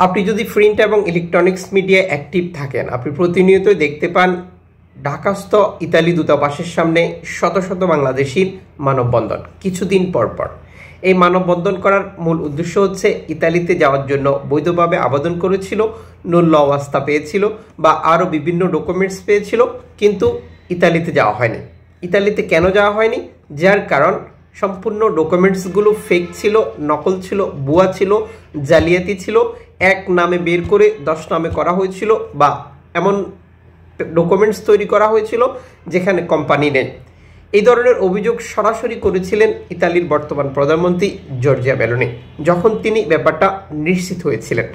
আপনি যদি প্রিন্ট এবং ইলেকট্রনিক্স মিডিয়ায় অ্যাক্টিভ থাকেন, আপনি প্রতিনিয়তই দেখতে পান ঢাকাস্থ ইতালি দূতাবাসের সামনে শত শত বাংলাদেশির মানববন্ধন কিছুদিন পর পর। এই মানববন্ধন করার মূল উদ্দেশ্য হচ্ছে ইতালিতে যাওয়ার জন্য বৈধভাবে আবেদন করেছিল, নুল ওয়াস্তা পেয়েছিল বা আরও বিভিন্ন ডকুমেন্টস পেয়েছিল, কিন্তু ইতালিতে যাওয়া হয়নি। ইতালিতে কেন যাওয়া হয়নি? যার কারণ সম্পূর্ণ ডকুমেন্টসগুলো ফেক ছিল, নকল ছিল, ভুয়া ছিল, জালিয়াতি ছিল। এক নামে বের করে 10 নামে করা হয়েছিল বা এমন ডকুমেন্টস তৈরি করা হয়েছিল যেখানে কোম্পানি নেই। এই ধরনের অভিযোগ সরাসরি করেছিলেন ইতালির বর্তমান প্রধানমন্ত্রী জর্জিয়া মেলোনি, যখন তিনি ব্যাপারটা নিশ্চিত হয়েছিলেন।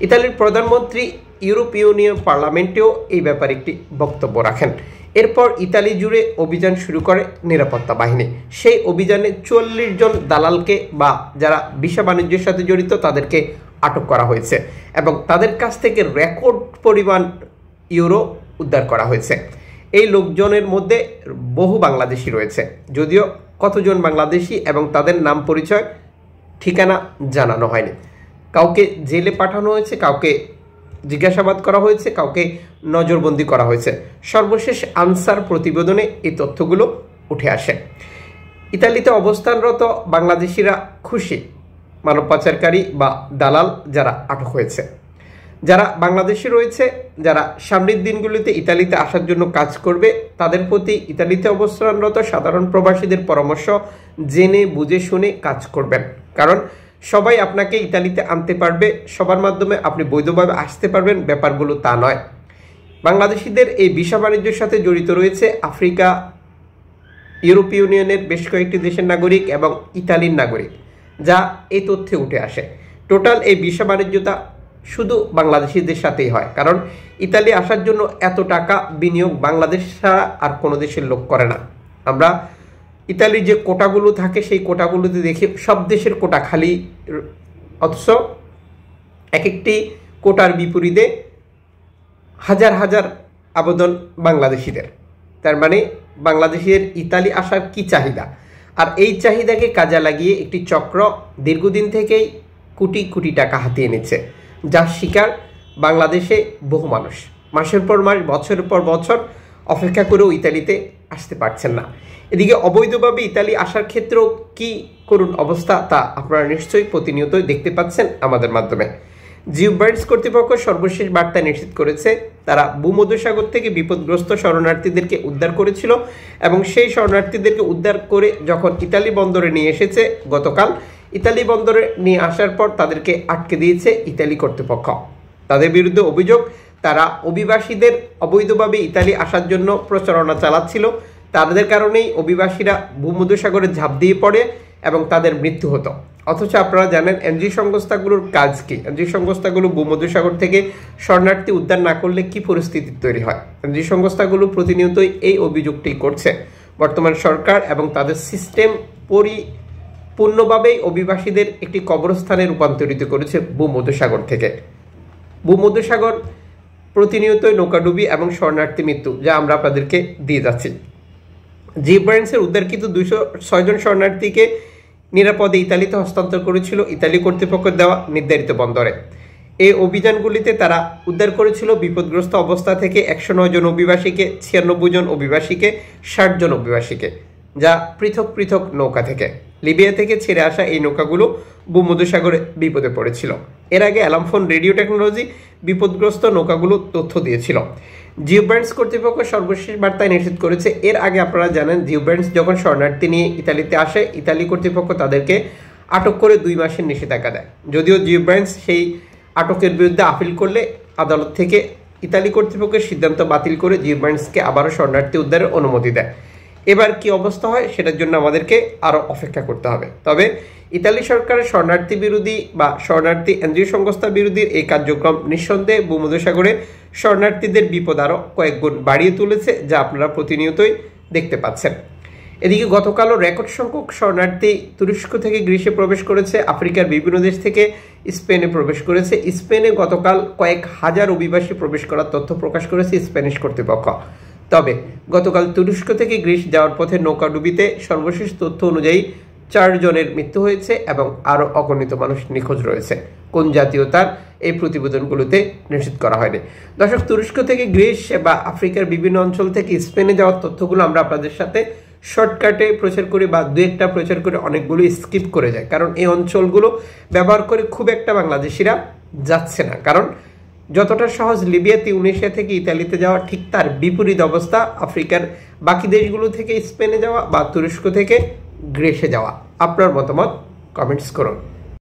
ইতালির প্রধানমন্ত্রী ইউরোপীয় ইউনিয়ন পার্লামেন্টেও এই ব্যাপারে একটি বক্তব্য রাখেন। এরপর ইতালি জুড়ে অভিযান শুরু করে নিরাপত্তা বাহিনী। সেই অভিযানে 44 জন দালালকে বা যারা ভিসা বাণিজ্যের সাথে জড়িত তাদেরকে আটক করা হয়েছে এবং তাদের কাছ থেকে রেকর্ড পরিমাণ ইউরো উদ্ধার করা হয়েছে। এই লোকজনের মধ্যে বহু বাংলাদেশি রয়েছে, যদিও কতজন বাংলাদেশি এবং তাদের নাম পরিচয় ঠিকানা জানানো হয়নি। কাউকে জেলে পাঠানো হয়েছে, কাউকে জিজ্ঞাসাবাদ করা হয়েছে, কাউকে নজরবন্দি করা হয়েছে। সর্বশেষ আনসার প্রতিবেদনে এই তথ্যগুলো উঠে আসে। ইতালিতে অবস্থানরত বাংলাদেশিরা খুশি মানব পাচারকারী বা দালাল যারা আটক হয়েছে। যারা বাংলাদেশি রয়েছে, যারা সামনের দিনগুলিতে ইতালিতে আসার জন্য কাজ করবে, তাদের প্রতি ইতালিতে অবস্থানরত সাধারণ প্রবাসীদের পরামর্শ জেনে বুঝে শুনে কাজ করবেন। কারণ সবাই আপনাকে ইতালিতে আনতে পারবে, সবার মাধ্যমে আপনি বৈধভাবে আসতে পারবেন, ব্যাপারগুলো তা নয়। বাংলাদেশিদের এই ভিসা বাণিজ্যের সাথে জড়িত রয়েছে আফ্রিকা, ইউরোপীয় ইউনিয়নের বেশ কয়েকটি দেশের নাগরিক এবং ইতালির নাগরিক, যা এই তথ্যে উঠে আসে। টোটাল এই ভিসা বাণিজ্যটা শুধু বাংলাদেশিদের সাথেই হয়, কারণ ইতালি আসার জন্য এত টাকা বিনিয়োগ বাংলাদেশ ছাড়া আর কোনো দেশের লোক করে না। আমরা ইতালির যে কোটাগুলো থাকে সেই কোটাগুলোতে দেখি সব দেশের কোটা খালি, অথচ এক একটি কোটার বিপরীতে হাজার হাজার আবেদন বাংলাদেশিদের। তার মানে বাংলাদেশের ইতালি আসার কি চাহিদা, আর এই চাহিদাকে কাজে লাগিয়ে একটি চক্র দীর্ঘদিন থেকেই কোটি কোটি টাকা হাতিয়ে নিচ্ছে, যার শিকার বাংলাদেশে বহু মানুষ। মাসের পর মাস, বছরের পর বছর অপেক্ষা করেও ইতালিতে আসতে পারছেন না। এদিকে অবৈধভাবে ইতালি আসার ক্ষেত্রেও কি করুণ অবস্থা তা আপনারা নিশ্চয়ই প্রতিনিয়তই দেখতে পাচ্ছেন আমাদের মাধ্যমে। জিওবার্ডস কর্তৃপক্ষ সর্বশেষ বার্তা নিশ্চিত করেছে তারা ভূমধ্যসাগর থেকে বিপদগ্রস্ত শরণার্থীদেরকে উদ্ধার করেছিল এবং সেই শরণার্থীদেরকে উদ্ধার করে যখন ইতালি বন্দরে নিয়ে এসেছে গতকাল, ইতালি বন্দরে নিয়ে আসার পর তাদেরকে আটকে দিয়েছে ইতালি কর্তৃপক্ষ। তাদের বিরুদ্ধে অভিযোগ তারা অভিবাসীদের অবৈধভাবে ইতালি আসার জন্য প্রচারণা চালাচ্ছিল। তাদের কারণেই অভিবাসীরা ভূমধ্যসাগরে ঝাঁপ দিয়ে পড়ে এবং তাদের মৃত্যু হতো। অথচ আপনারা জানেন এনজিও সংস্থাগুলোর কাজ কি? এনজিও সংস্থাগুলো ভূমধ্যসাগর থেকে শরণার্থী উদ্ধার না করলে কি পরিস্থিতি তৈরি হয়? এনজিও সংস্থাগুলো প্রতিনিয়তই এই অভিযোগটি করছে। বর্তমান সরকার এবং তাদের সিস্টেম পূর্ণভাবেই অভিবাসীদের একটি কবরস্থানে রূপান্তরিত করেছে ভূমধ্যসাগর থেকে। ভূমধ্যসাগর প্রতিনিয়তই নৌকাডুবি এবং শরণার্থী মৃত্যু, যা আমরা আপনাদেরকে দিয়ে যাচ্ছি। জিওবার্ডসের উদ্ধারকৃত 206 জন শরণার্থীকে নিরাপদে ইতালিতে হস্তান্তর করেছিল ইতালি কর্তৃপক্ষের দেওয়া নির্ধারিত বন্দরে। এই অভিযানগুলিতে তারা উদ্ধার করেছিল বিপদগ্রস্ত অবস্থা থেকে 109 জন অভিবাসীকে, 96 জন অভিবাসীকে, 60 জন অভিবাসীকে, যা পৃথক পৃথক নৌকা থেকে। লিবিয়া থেকে ছেড়ে আসা এই নৌকাগুলো ভূমধ্যসাগরে বিপদে পড়েছিল। এর আগে অ্যালামফোন রেডিও টেকনোলজি বিপদগ্রস্ত নৌকাগুলো তথ্য দিয়েছিল। জিওবার্ডস কর্তৃপক্ষ সর্বশেষ বার্তায় নিশ্চিত করেছে, এর আগে আপনারা জানেন জিওবার্ডস যখন শরণার্থী নিয়ে ইতালিতে আসে, ইতালি কর্তৃপক্ষ তাদেরকে আটক করে 2 মাসের নিষেধাজ্ঞা দেয়। যদিও জিওবার্ডস সেই আটকের বিরুদ্ধে আপিল করলে আদালত থেকে ইতালি কর্তৃপক্ষের সিদ্ধান্ত বাতিল করে জিওবার্ডসকে আবারও শরণার্থী উদ্ধারের অনুমতি দেয়। এবার কি অবস্থা হয় সেটার জন্য আমাদেরকে আরও অপেক্ষা করতে হবে। তবে ইতালি সরকারের শরণার্থী বিরোধী বা শরণার্থী এনজিও সংস্থা বিরোধী এই কার্যক্রম নিঃসন্দেহে ভূমধ্যসাগরে শরণার্থীদের বিপদ আরও কয়েক গুণ বাড়িয়ে তুলেছে, যা আপনারা প্রতিনিয়তই দেখতে পাচ্ছেন। এদিকে গতকালও রেকর্ড সংখ্যক শরণার্থী তুরস্ক থেকে গ্রিসে প্রবেশ করেছে, আফ্রিকার বিভিন্ন দেশ থেকে স্পেনে প্রবেশ করেছে। স্পেনে গতকাল কয়েক হাজার অভিবাসী প্রবেশ করার তথ্য প্রকাশ করেছে স্প্যানিশ কর্তৃপক্ষ। তবে গতকাল তুরস্ক থেকে গ্রিস যাওয়ার পথে নৌকাডুবিতে সর্বশেষ তথ্য অনুযায়ী 4 জনের মৃত্যু হয়েছে এবং আরও অগণিত মানুষ নিখোঁজ রয়েছে। কোন জাতীয়তার এই প্রতিবেদনগুলোতে নিশ্চিত করা হয়নি। দর্শক, তুরস্ক থেকে গ্রিস বা আফ্রিকার বিভিন্ন অঞ্চল থেকে স্পেনে যাওয়ার তথ্যগুলো আমরা আপনাদের সাথে শর্টকাটে প্রচার করি বা দু একটা প্রচার করে অনেকগুলো স্কিপ করে যায়, কারণ এই অঞ্চলগুলো ব্যবহার করে খুব একটা বাংলাদেশিরা যাচ্ছে না। কারণ যতটা সহজ লিবিয়া, তিউনিসিয়া থেকে ইতালিতে যাওয়া, ঠিক তার বিপরীত অবস্থা আফ্রিকার বাকি দেশগুলো থেকে স্পেনে যাওয়া বা তুরস্ক থেকে গ্রিসে যাওয়া। আপনার মতামত কমেন্টস করুন।